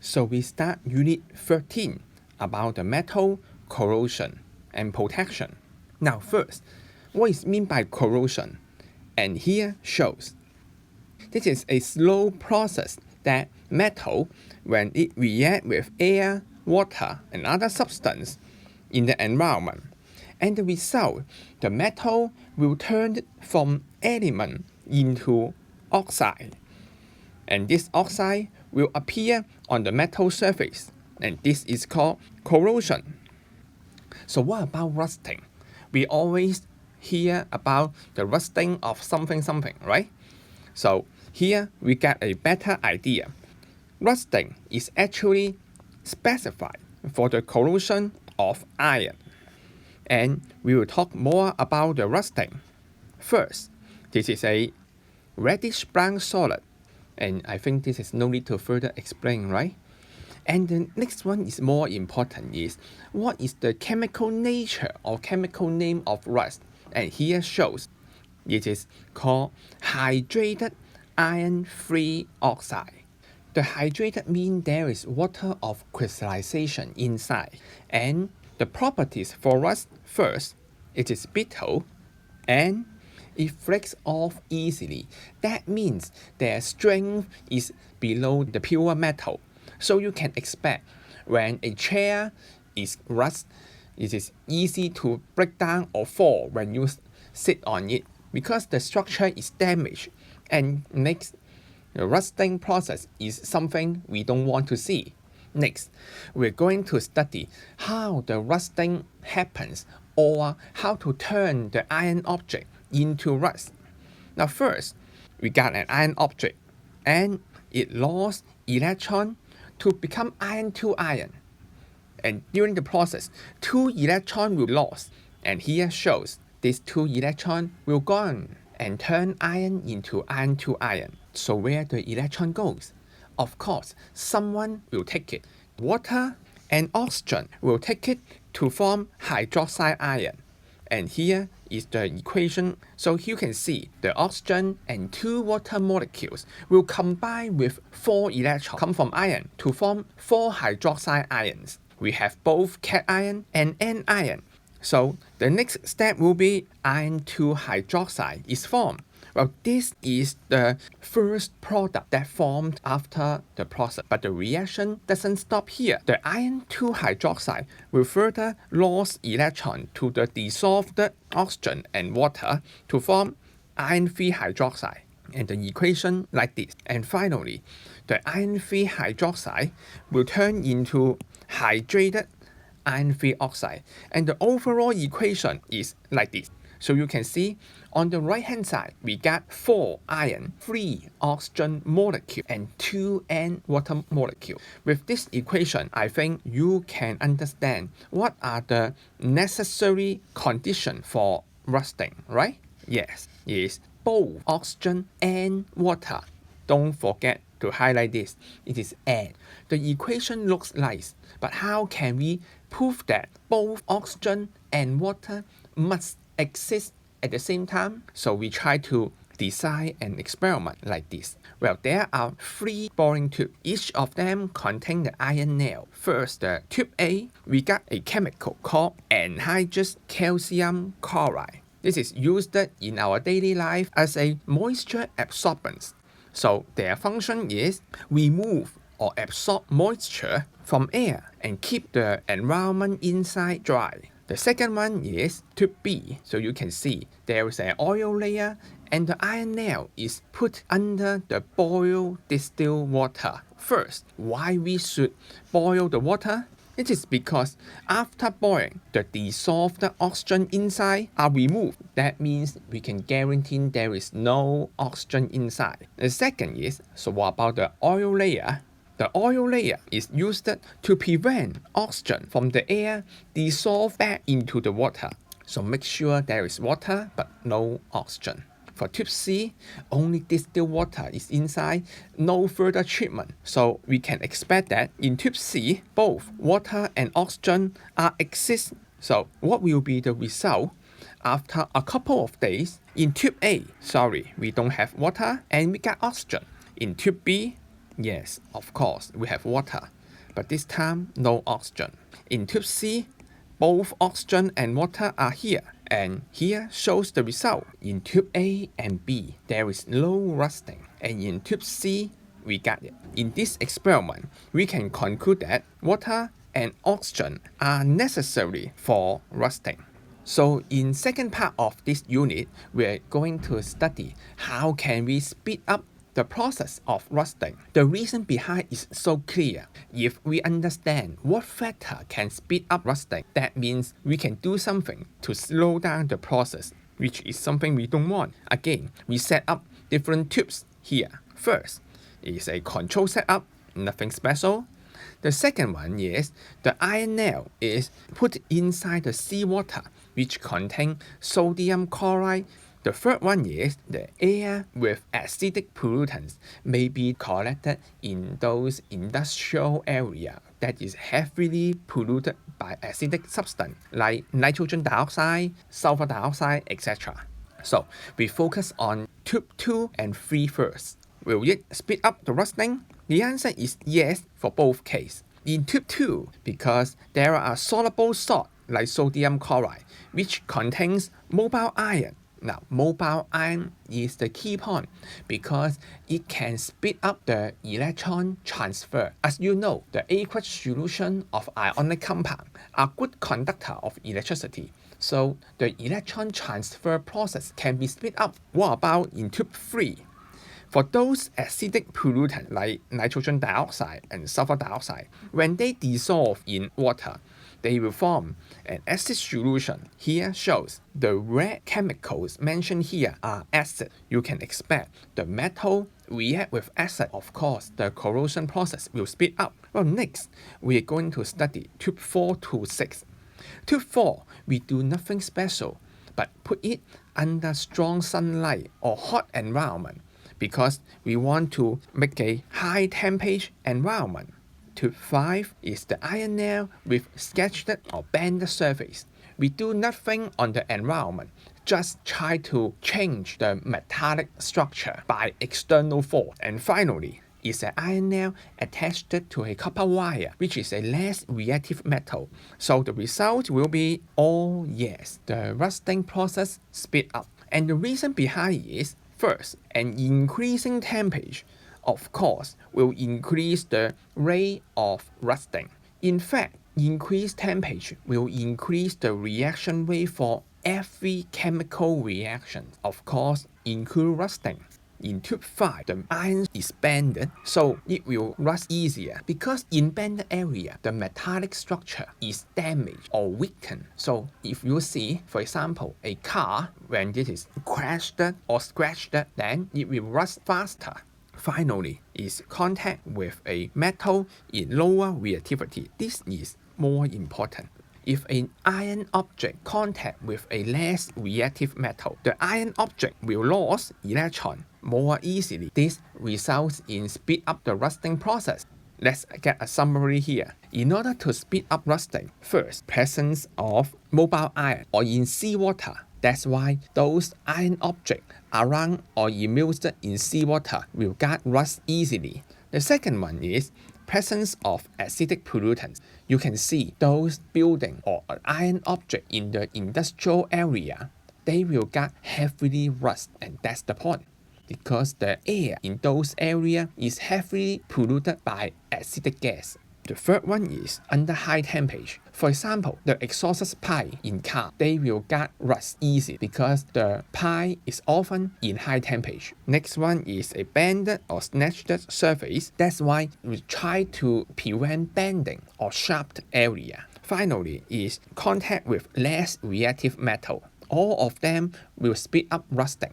So we start Unit 13 about the metal corrosion and protection. Now first, what is meant by corrosion? And here shows. This is a slow process that metal, when it reacts with air, water, and other substance in the environment, and the result, the metal will turn from element into oxide. And this oxide will appear on the metal surface, and this is called corrosion. So what about rusting? We always hear about the rusting of something, right? So here we get a better idea. Rusting is actually specified for the corrosion of iron. And we will talk more about the rusting. First, this is a reddish brown solid. And I think this is no need to further explain, right? And the next one is more important is, what is the chemical nature or chemical name of rust? And here shows, it is called hydrated iron-free oxide. The hydrated means there is water of crystallization inside. And the properties for rust, first, it is brittle and it breaks off easily. That means their strength is below the pure metal. So you can expect when a chair is rust, it is easy to break down or fall when you sit on it because the structure is damaged, and next, the rusting process is something we don't want to see. Next, we're going to study how the rusting happens or how to turn the iron object into rust. Now first, we got an iron object and it lost electron to become iron to iron. And during the process, 2 electrons will lost, and here shows these 2 electrons will gone and turn iron into iron to iron. So where the electron goes? Of course, someone will take it. Water and oxygen will take it to form hydroxide iron. And here is the equation. So you can see the oxygen and 2 water molecules will combine with 4 electrons come from iron to form 4 hydroxide ions. We have both cation and anion. So the next step will be iron 2 hydroxide is formed. Well, this is the first product that formed after the process, but the reaction doesn't stop here. The iron 2 hydroxide will further lose electron to the dissolved oxygen and water to form iron 3 hydroxide. And the equation like this. And finally, the iron 3 hydroxide will turn into hydrated iron 3 oxide. And the overall equation is like this. So you can see on the right hand side, we got 4 iron, 3 oxygen molecule, and 2 N water molecule. With this equation, I think you can understand what are the necessary conditions for rusting, right? Yes, is both oxygen and water. Don't forget to highlight this. It is and. The equation looks nice, but how can we prove that both oxygen and water must exist at the same time? So we try to design an experiment like this. Well, there are 3 boring tubes. Each of them contain the iron nail. First, the tube A, we got a chemical called anhydrous calcium chloride. This is used in our daily life as a moisture absorbent. So their function is remove or absorb moisture from air and keep the environment inside dry. The second one is tube B. So you can see there is an oil layer and the iron nail is put under the boiled distilled water. First, why we should boil the water? It is because after boiling, the dissolved oxygen inside are removed. That means we can guarantee there is no oxygen inside. The second is, so what about the oil layer? The oil layer is used to prevent oxygen from the air dissolve back into the water. So make sure there is water but no oxygen. For tube C, only distilled water is inside, no further treatment. So we can expect that in tube C, both water and oxygen are exist. So what will be the result? After a couple of days, in tube A, we don't have water and we got oxygen. In tube B, Yes, of course, we have water, but this time no oxygen. In tube C, both oxygen and water are here, and here shows the result. In tube A and B, there is no rusting, and in tube C, we got it. In this experiment, we can conclude that water and oxygen are necessary for rusting. So in second part of this unit, we're going to study how can we speed up the process of rusting. The reason behind is so clear. If we understand what factor can speed up rusting, that means we can do something to slow down the process, which is something we don't want. Again, we set up different tubes here. First is a control setup, nothing special. The second one is the iron nail is put inside the seawater, which contain sodium chloride. The third one is the air with acidic pollutants may be collected in those industrial areas that is heavily polluted by acidic substance like nitrogen dioxide, sulfur dioxide, etc. So we focus on tube 2 and 3 first. Will it speed up the rusting? The answer is yes for both cases. In tube 2, because there are soluble salt like sodium chloride, which contains mobile iron. Now, mobile ion is the key point because it can speed up the electron transfer. As you know, the aqueous solution of ionic compound are good conductor of electricity. So the electron transfer process can be speed up. What about in tube 3? For those acidic pollutants like nitrogen dioxide and sulfur dioxide, when they dissolve in water, they will form an acid solution. Here shows the red chemicals mentioned here are acid. You can expect the metal react with acid. Of course, the corrosion process will speed up. Well, next, we are going to study tube 4 to 6. Tube 4, we do nothing special, but put it under strong sunlight or hot environment because we want to make a high temperature environment. Tube 5 is the iron nail with sketched or bent surface. We do nothing on the environment, just try to change the metallic structure by external force. And finally, is an iron nail attached to a copper wire, which is a less reactive metal. So the result will be all yes. The rusting process speed up. And the reason behind is, first, an increasing temperature of course, will increase the rate of rusting. In fact, increased temperature will increase the reaction rate for every chemical reaction, of course, include rusting. In tube 5, the iron is bended, so it will rust easier because in bended area, the metallic structure is damaged or weakened. So if you see, for example, a car, when it is crashed or scratched, then it will rust faster. Finally, is contact with a metal in lower reactivity. This is more important. If an iron object contact with a less reactive metal, the iron object will lose electron more easily. This results in speed up the rusting process. Let's get a summary here. In order to speed up rusting, first, presence of mobile iron or in seawater. That's why those iron objects around or immersed in seawater will get rust easily. The second one is presence of acidic pollutants. You can see those building or iron object in the industrial area, they will get heavily rust, and that's the point. Because the air in those areas is heavily polluted by acidic gas. The third one is under high temperature. For example, the exhaust pipe in car, they will get rust easy because the pipe is often in high temperature. Next one is a bended or snatched surface. That's why we try to prevent bending or sharp area. Finally is contact with less reactive metal. All of them will speed up rusting.